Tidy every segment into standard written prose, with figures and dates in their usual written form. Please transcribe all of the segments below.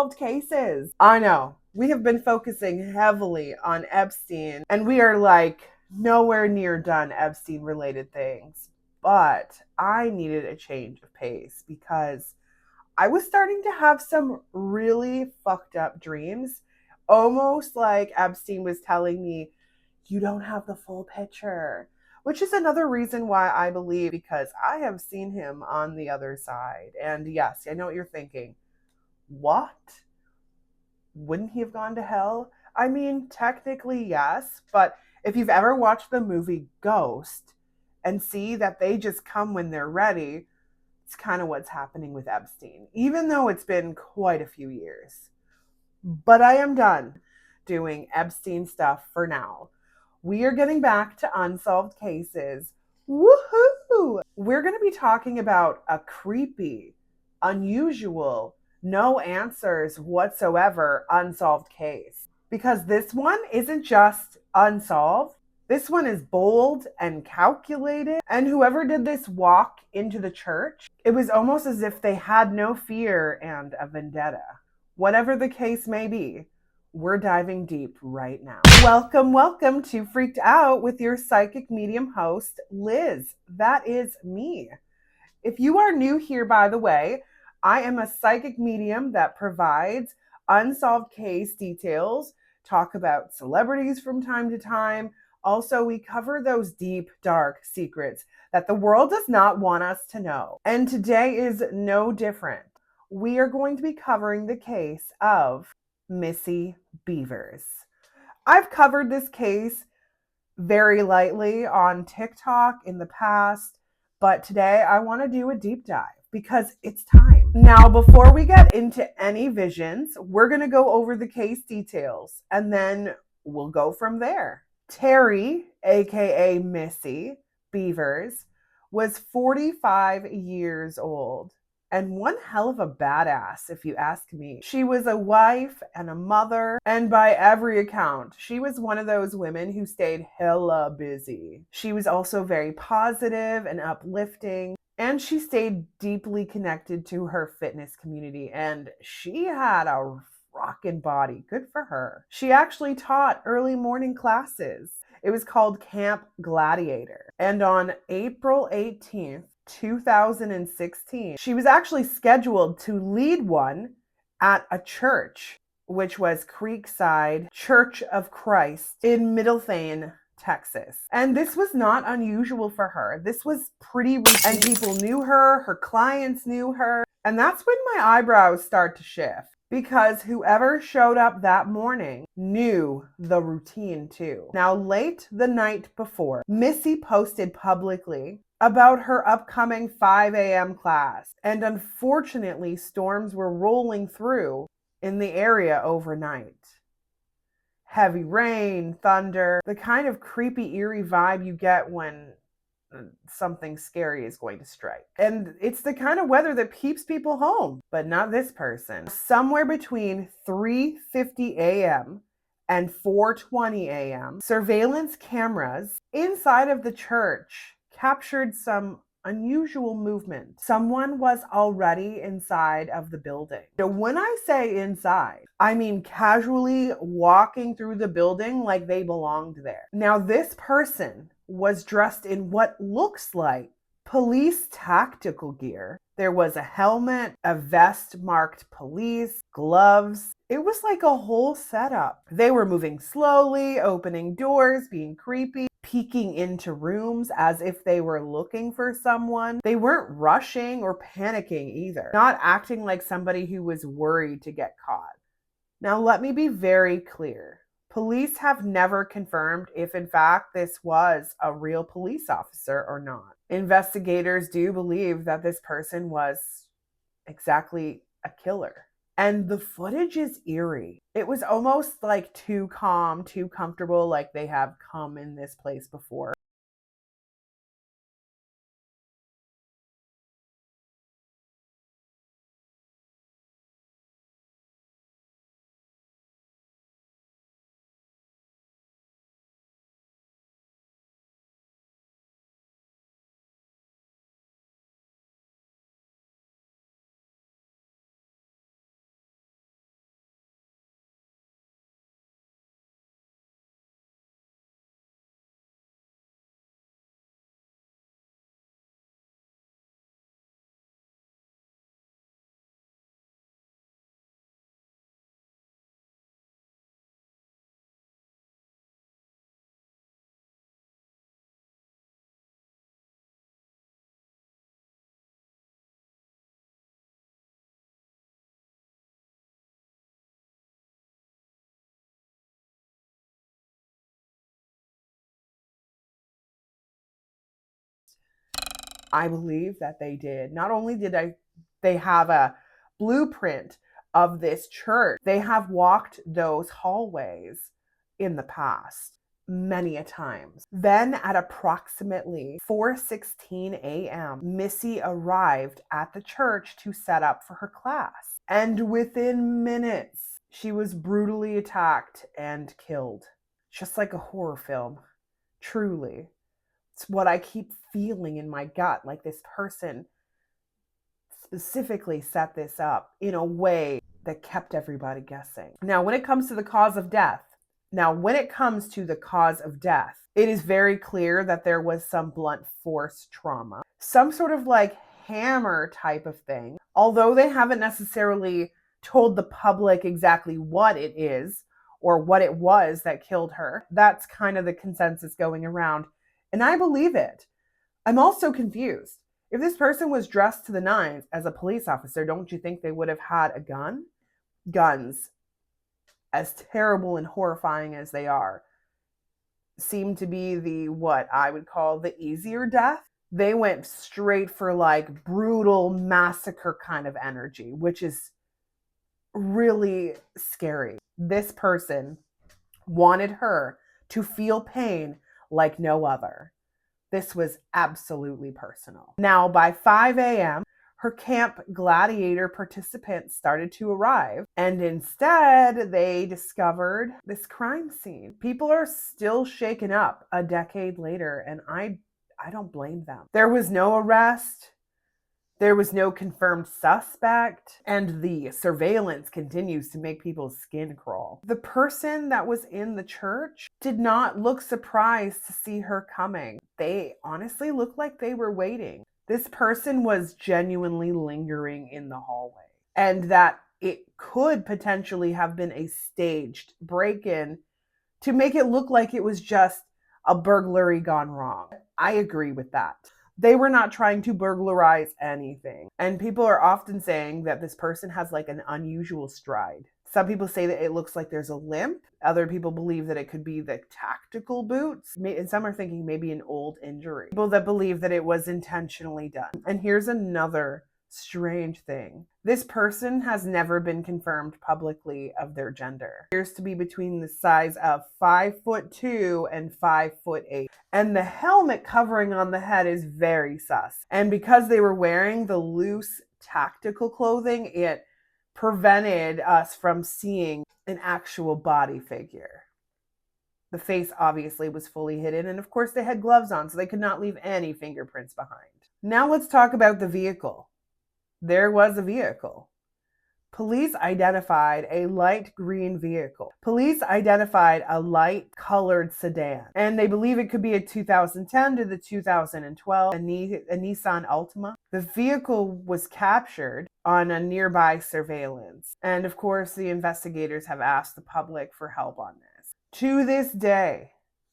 unsolved cases. I know. We have been focusing heavily on Epstein, and we are like nowhere near done Epstein related things. But I needed a change of pace because I was starting to have some really fucked up dreams, almost like Epstein was telling me, you don't have the full picture, which is another reason why I believe, because I have seen him on the other side. And yes, I know what you're thinking. What? Wouldn't he have gone to hell? I mean, technically, yes, but if you've ever watched the movie Ghost and see that they just come when they're ready, it's kind of what's happening with Epstein, even though it's been quite a few years. But I am done doing Epstein stuff for now. We are getting back to unsolved cases. Woohoo! We're going to be talking about a creepy, unusual, no answers whatsoever unsolved case. Because this one isn't just unsolved, this one is bold and calculated. And whoever did this walk into the church, it was almost as if they had no fear and a vendetta. Whatever the case may be, we're diving deep right now. Welcome to Freaked Out with your psychic medium host, Liz. That is me. If you are new here, by the way, I am a psychic medium that provides unsolved case details, talk about celebrities from time to time. Also, we cover those deep, dark secrets that the world does not want us to know. And today is no different. We are going to be covering the case of Missy Bevers. I've covered this case very lightly on TikTok in the past, but today I want to do a deep dive because it's time. Now, before we get into any visions, we're going to go over the case details and then we'll go from there. Terry, aka Missy Bevers, was 45 years old. And one hell of a badass, if you ask me. She was a wife and a mother, and by every account, she was one of those women who stayed hella busy. She was also very positive and uplifting, and she stayed deeply connected to her fitness community, and she had a rockin' body. Good for her. She actually taught early morning classes. It was called Camp Gladiator. And on April 18th, 2016, she was actually scheduled to lead one at a church, which was Creekside Church of Christ in Middletown, Texas. And this was not unusual for her. This was pretty routine, and people knew her, her clients knew her. And that's when my eyebrows start to shift, because whoever showed up that morning knew the routine too. Now, late the night before, Missy posted publicly about her upcoming 5 a.m. class. And unfortunately, storms were rolling through in the area overnight. Heavy rain, thunder, the kind of creepy, eerie vibe you get when something scary is going to strike. And it's the kind of weather that keeps people home, but not this person. Somewhere between 3:50 a.m. and 4:20 a.m., surveillance cameras inside of the church captured some unusual movement. Someone was already inside of the building. So when I say inside, I mean casually walking through the building like they belonged there. Now, this person was dressed in what looks like police tactical gear. There was a helmet, a vest marked police, gloves. It was like a whole setup. They were moving slowly, opening doors, being creepy, peeking into rooms as if they were looking for someone. They weren't rushing or panicking either, not acting like somebody who was worried to get caught. Now, let me be very clear. Police have never confirmed if, in fact, this was a real police officer or not. Investigators do believe that this person was exactly a killer. And the footage is eerie. It was almost like too calm, too comfortable, like they have come in this place before. I believe that they did. Not only did they have a blueprint of this church, they have walked those hallways in the past many a times. Then at approximately 4:16 a.m., Missy arrived at the church to set up for her class. And within minutes, she was brutally attacked and killed. Just like a horror film. Truly. It's what I keep feeling in my gut, like this person specifically set this up in a way that kept everybody guessing. Now, when it comes to the cause of death, it is very clear that there was some blunt force trauma, some sort of like hammer type of thing. Although they haven't necessarily told the public exactly what it is or what it was that killed her, that's kind of the consensus going around. And I believe it. I'm also confused. If this person was dressed to the nines as a police officer, don't you think they would have had a gun? Guns, as terrible and horrifying as they are, seem to be the what I would call the easier death. They went straight for like brutal massacre kind of energy, which is really scary. This person wanted her to feel pain like no other. This was absolutely personal. Now, by 5 a.m., her Camp Gladiator participants started to arrive, and instead they discovered this crime scene. People are still shaken up a decade later, and I don't blame them. There was no arrest. There was no confirmed suspect, and the surveillance continues to make people's skin crawl. The person that was in the church did not look surprised to see her coming. They honestly looked like they were waiting. This person was genuinely lingering in the hallway, and that it could potentially have been a staged break-in to make it look like it was just a burglary gone wrong. I agree with that. They were not trying to burglarize anything. And people are often saying that this person has like an unusual stride. Some people say that it looks like there's a limp. Other people believe that it could be the tactical boots. And some are thinking maybe an old injury. People that believe that it was intentionally done. And here's another strange thing. This person has never been confirmed publicly of their gender. It appears to be between the size of 5'2" and 5'8". And the helmet covering on the head is very sus. And because they were wearing the loose tactical clothing, it prevented us from seeing an actual body figure. The face obviously was fully hidden, and of course they had gloves on, so they could not leave any fingerprints behind. Now let's talk about the vehicle. There was a vehicle. Police identified a light green vehicle. Police identified a light colored sedan, and they believe it could be a 2010 to the 2012, a Nissan Altima. The vehicle was captured on a nearby surveillance, and of course the investigators have asked the public for help on this. To this day,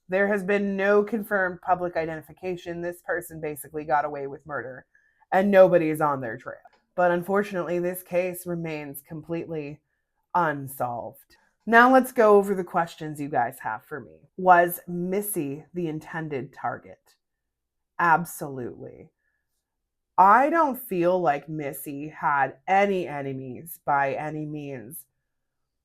there has been no confirmed public identification. This person basically got away with murder, and nobody is on their trail. But unfortunately, this case remains completely unsolved. Now let's go over the questions you guys have for me. Was Missy the intended target? Absolutely. I don't feel like Missy had any enemies by any means,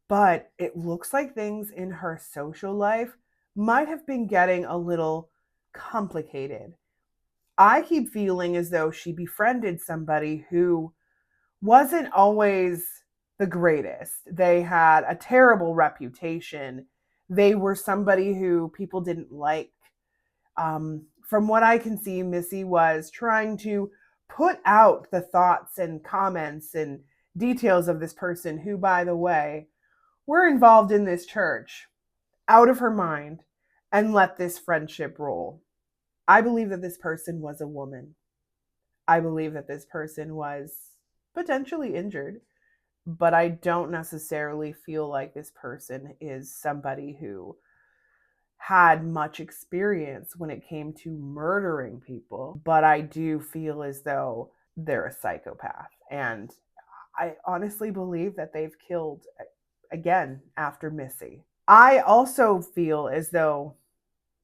but it looks like things in her social life might have been getting a little complicated. I keep feeling as though she befriended somebody who wasn't always the greatest. They had a terrible reputation. They were somebody who people didn't like. From what I can see, Missy was trying to put out the thoughts and comments and details of this person who, by the way, were involved in this church out of her mind and let this friendship roll. I believe that this person was a woman. I believe that this person was potentially injured, but I don't necessarily feel like this person is somebody who had much experience when it came to murdering people, but I do feel as though they're a psychopath, and I honestly believe that they've killed again after Missy. I also feel as though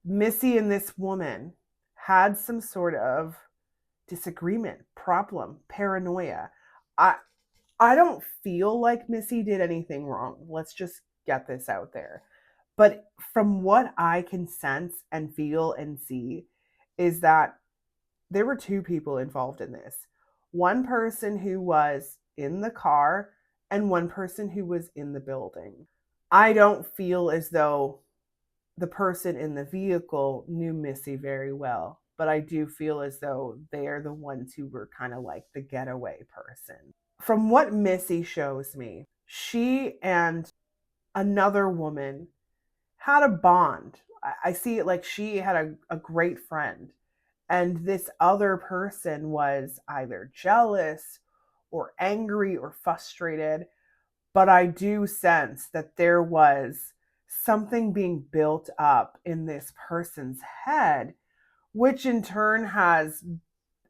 Missy and this woman had some sort of disagreement, problem, paranoia. I I don't feel like Missy did anything wrong. Let's just get this out there. But from what I can sense and feel and see is that there were two people involved in this. One person who was in the car and one person who was in the building. I don't feel as though the person in the vehicle knew Missy very well, but I do feel as though they are the ones who were kind of like the getaway person. From what Missy shows me, she and another woman had a bond. I see it like she had a great friend, and this other person was either jealous or angry or frustrated. But I do sense that there was something being built up in this person's head, which in turn has,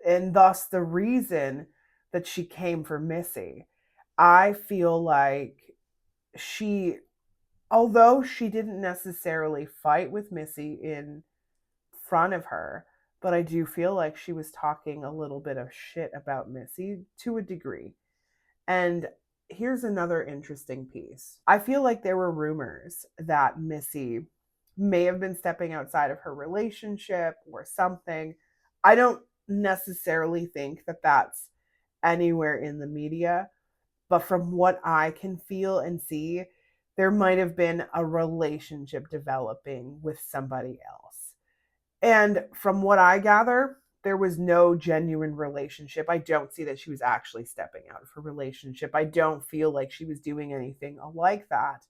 and thus the reason that she came for Missy. I feel like she, although she didn't necessarily fight with Missy in front of her, but I do feel like she was talking a little bit of shit about Missy to a degree. And here's another interesting piece. I feel like there were rumors that Missy may have been stepping outside of her relationship or something. I don't necessarily think that that's anywhere in the media, but from what I can feel and see, there might have been a relationship developing with somebody else. And from what I gather, there was no genuine relationship. I don't see that she was actually stepping out of her relationship. I don't feel like she was doing anything like that.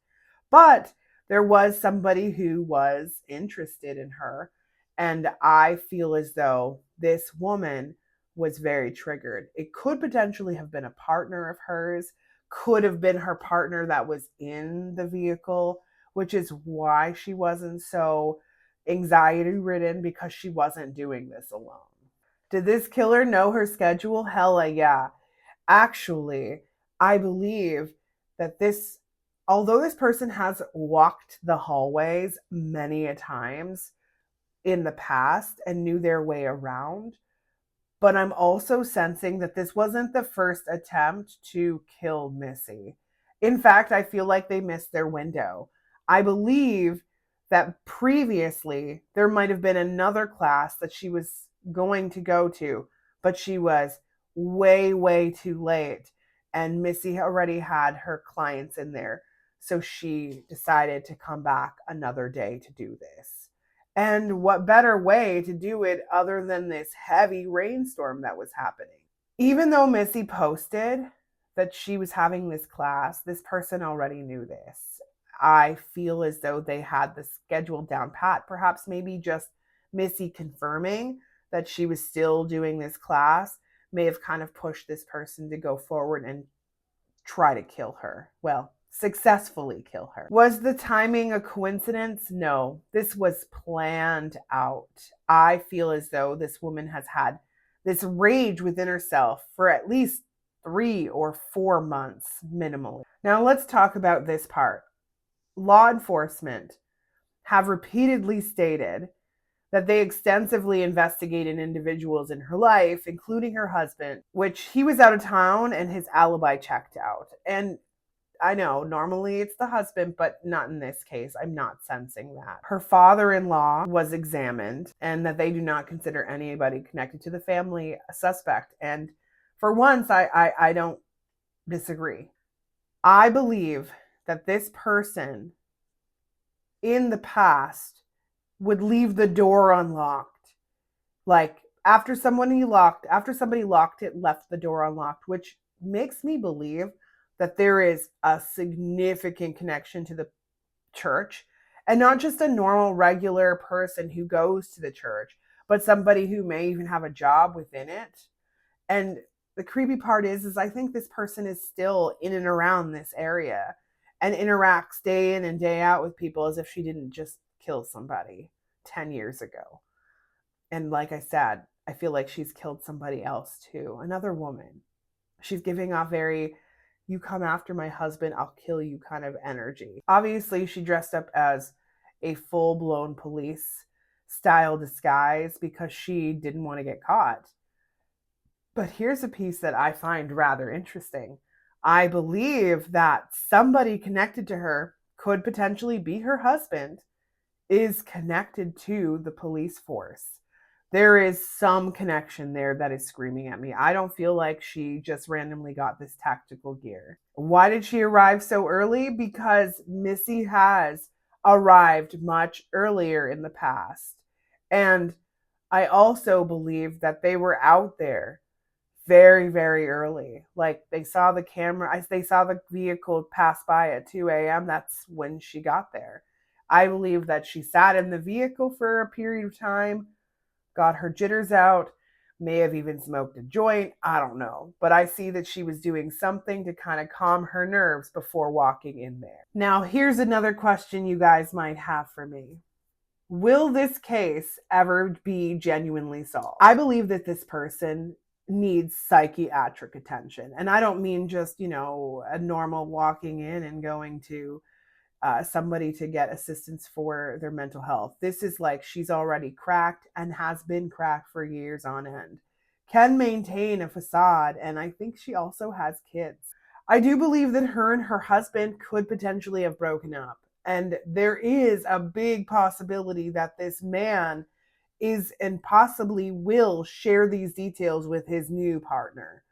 But there was somebody who was interested in her. And I feel as though this woman was very triggered. It could potentially have been a partner of hers, could have been her partner that was in the vehicle, which is why she wasn't so anxiety ridden, because she wasn't doing this alone. Did this killer know her schedule? Hella yeah. Actually, I believe that this, although this person has walked the hallways many a times in the past and knew their way around, but I'm also sensing that this wasn't the first attempt to kill Missy. In fact, I feel like they missed their window. I believe that previously there might have been another class that she was going to go to, but she was way, way too late. And Missy already had her clients in there. So she decided to come back another day to do this. And what better way to do it other than this heavy rainstorm that was happening? Even though Missy posted that she was having this class, this person already knew this. I feel as though they had the schedule down pat, perhaps maybe just Missy confirming that she was still doing this class may have kind of pushed this person to go forward and try to kill her. Well, successfully kill her. Was the timing a coincidence? No, this was planned out. I feel as though this woman has had this rage within herself for at least 3 or 4 months minimally. Now let's talk about this part. Law enforcement have repeatedly stated that they extensively investigated individuals in her life, including her husband, which he was out of town and his alibi checked out. And I know normally it's the husband, but not in this case. I'm not sensing that. Her father-in-law was examined and that they do not consider anybody connected to the family a suspect. And for once, I don't disagree. I believe that this person in the past would leave the door unlocked. Like after somebody locked it, left the door unlocked, which makes me believe that there is a significant connection to the church, and not just a normal regular person who goes to the church, but somebody who may even have a job within it. And the creepy part is I think this person is still in and around this area and interacts day in and day out with people as if she didn't just kill somebody 10 years ago. And like I said, I feel like she's killed somebody else too, another woman. She's giving off very, you come after my husband, I'll kill you kind of energy. Obviously, she dressed up as a full-blown police style disguise because she didn't want to get caught. But here's a piece that I find rather interesting. I believe that somebody connected to her, could potentially be her husband, is connected to the police force. There is some connection there that is screaming at me. I don't feel like she just randomly got this tactical gear. Why did she arrive so early? Because Missy has arrived much earlier in the past. And I also believe that they were out there very, very early. Like they saw the camera, they saw the vehicle pass by at 2 a.m. That's when she got there. I believe that she sat in the vehicle for a period of time, got her jitters out, may have even smoked a joint. I don't know. But I see that she was doing something to kind of calm her nerves before walking in there. Now, here's another question you guys might have for me. Will this case ever be genuinely solved? I believe that this person needs psychiatric attention. And I don't mean just, a normal walking in and going to somebody to get assistance for their mental health. This is like she's already cracked and has been cracked for years on end, can maintain a facade, and I think she also has kids. I do believe that her and her husband could potentially have broken up. And there is a big possibility that this man is and possibly will share these details with his new partner.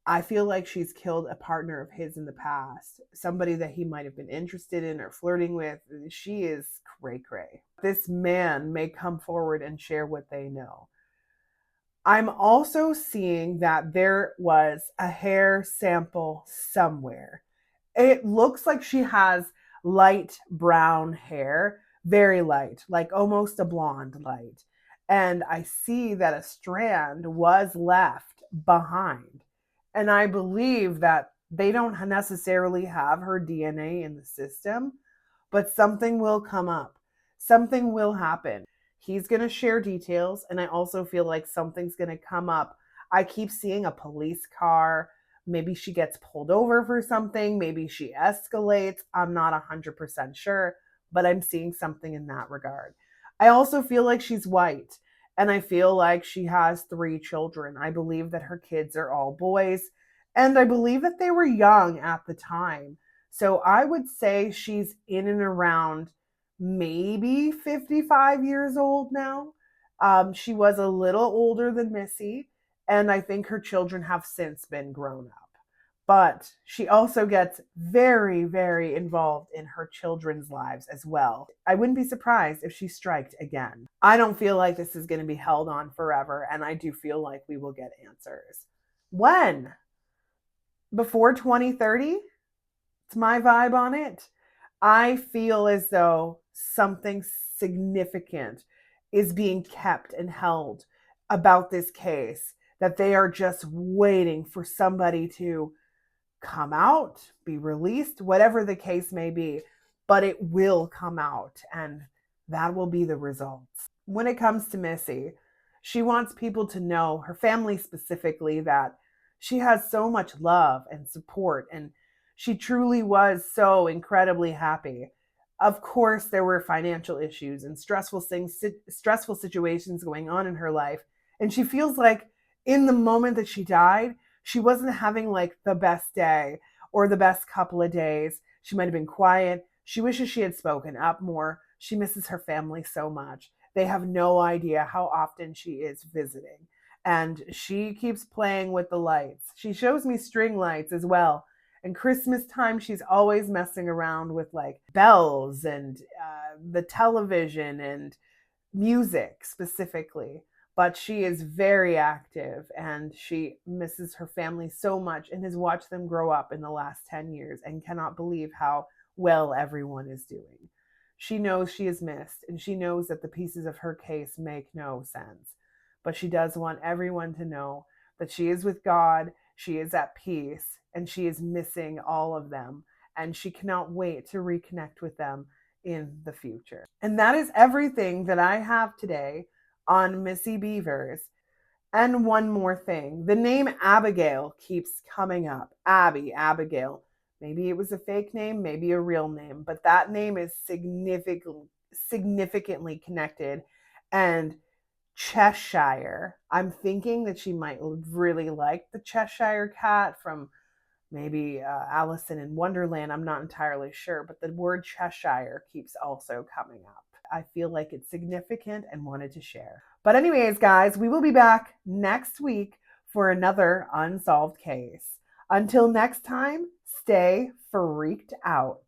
I feel like she's killed a partner of his in the past, somebody that he might have been interested in or flirting with. She is cray cray. This man may come forward and share what they know. I'm also seeing that there was a hair sample somewhere. It looks like she has light brown hair, very light, like almost a blonde light. And I see that a strand was left behind. And I believe that they don't necessarily have her DNA in the system, but something will come up. Something will happen. He's going to share details, and I also feel like something's going to come up. I keep seeing a police car. Maybe she gets pulled over for something. Maybe she escalates. I'm not 100% sure, but I'm seeing something in that regard. I also feel like she's white, and I feel like she has 3 children. I believe that her kids are all boys, and I believe that they were young at the time. So I would say she's in and around maybe 55 years old now. She was a little older than Missy, and I think her children have since been grown up. But she also gets very, very involved in her children's lives as well. I wouldn't be surprised if she striked again. I don't feel like this is going to be held on forever, and I do feel like we will get answers. When? Before 2030? It's my vibe on it. I feel as though something significant is being kept and held about this case, that they are just waiting for somebody to come out, be released, whatever the case may be, but it will come out and that will be the results. When it comes to Missy, she wants people to know, her family specifically, that she has so much love and support, and she truly was so incredibly happy. Of course, there were financial issues and stressful situations going on in her life, and she feels like in the moment that she died, she wasn't having like the best day or the best couple of days. She might have been quiet. She wishes she had spoken up more. She misses her family so much. They have no idea how often she is visiting. And she keeps playing with the lights. She shows me string lights as well. And Christmas time, she's always messing around with like bells and the television and music specifically. But she is very active and she misses her family so much and has watched them grow up in the last 10 years and cannot believe how well everyone is doing. She knows she is missed, and she knows that the pieces of her case make no sense. But she does want everyone to know that she is with God, she is at peace, and she is missing all of them. And she cannot wait to reconnect with them in the future. And that is everything that I have today on Missy Bevers. And one more thing, the name Abigail keeps coming up. Abigail. Maybe it was a fake name, maybe a real name, but that name is significantly connected and Cheshire. I'm thinking that she might really like the Cheshire cat from maybe Alice in Wonderland. I'm not entirely sure, but the word Cheshire keeps also coming up. I feel like it's significant and wanted to share. But, anyways, guys, we will be back next week for another unsolved case. Until next time, stay freaked out.